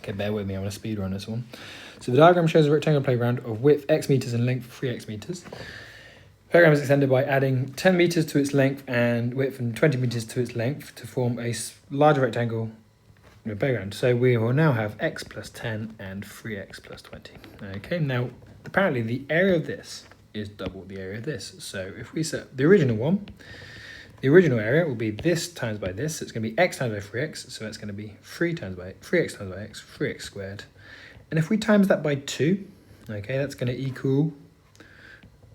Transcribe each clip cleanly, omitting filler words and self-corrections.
Okay, bear with me, I'm going to speed run this one. So the diagram shows a rectangular playground of width x meters and length 3x meters. The playground is extended by adding 10 meters to its length and width and 20 meters to its length to form a larger rectangle playground. So we will now have x plus 10 and 3x plus 20. Okay, now apparently the area of this is double the area of this. So if we set the original one, the original area will be this times by this. So it's going to be x times by 3x. So that's going to be 3x times by x, 3x squared. And if we times that by 2, okay, that's going to equal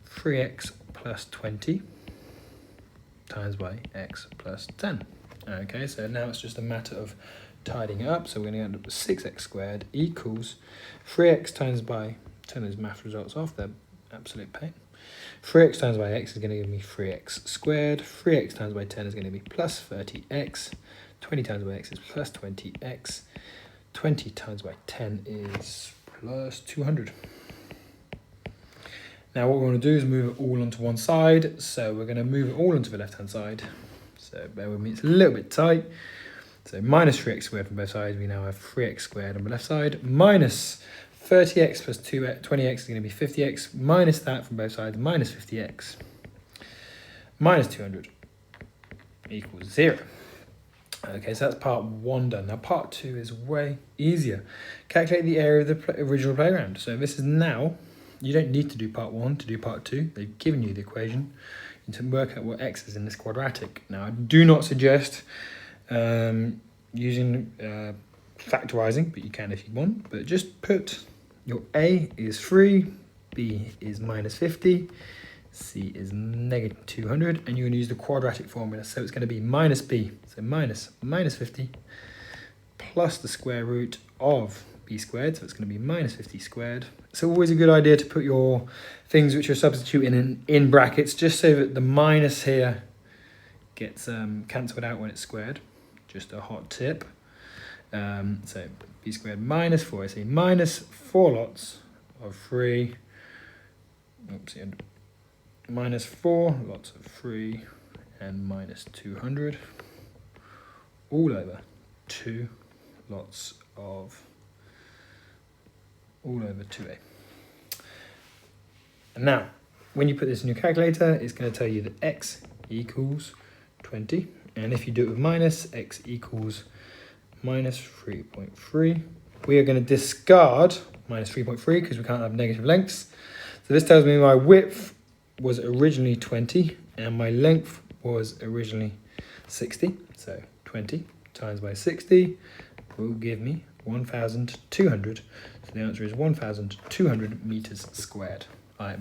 3x plus 20 times by x plus 10. Okay, so now it's just a matter of tidying it up. So we're going to end up with 6x squared equals 3x times by, turn those math results off, they're absolute pain. 3x times by x is going to give me 3x squared. 3x times by 10 is going to be plus 30x. 20 times by x is plus 20x. 20 times by 10 is plus 200. Now what we want to do is move it all onto one side. So we're going to move it all onto the left-hand side. So bear with me, it's a little bit tight. So minus 3x squared from both sides. We now have 3x squared on the left side. Minus 30x plus 20x is going to be 50x. Minus that from both sides, minus 50x. Minus 200 equals 0. Okay, so that's part 1 done. Now part 2 is way easier. Calculate the area of the original playground. So this is now, you don't need to do part 1 to do part 2. They've given you the equation. You can work out what x is in this quadratic. Now I do not suggest using factorizing, but you can if you want. But just put your a is 3, b is minus 50, c is negative 200, and you're going to use the quadratic formula. So it's going to be minus b, so minus 50, plus the square root of b squared, so it's going to be minus 50 squared. It's always a good idea to put your things which you're substituting in brackets, just so that the minus here gets cancelled out when it's squared. Just a hot tip. So b squared minus 4, I say minus 4 lots of 3, minus 4 lots of 3 and minus 200 all over 2 lots of all over 2a. And now when you put this in your calculator, it's going to tell you that x equals 20, and if you do it with minus, x equals minus 3.3. We are going to discard minus 3.3 because we can't have negative lengths. So this tells me my width was originally 20 and my length was originally 60. So 20 times by 60 will give me 1,200. So the answer is 1,200 meters squared. All right,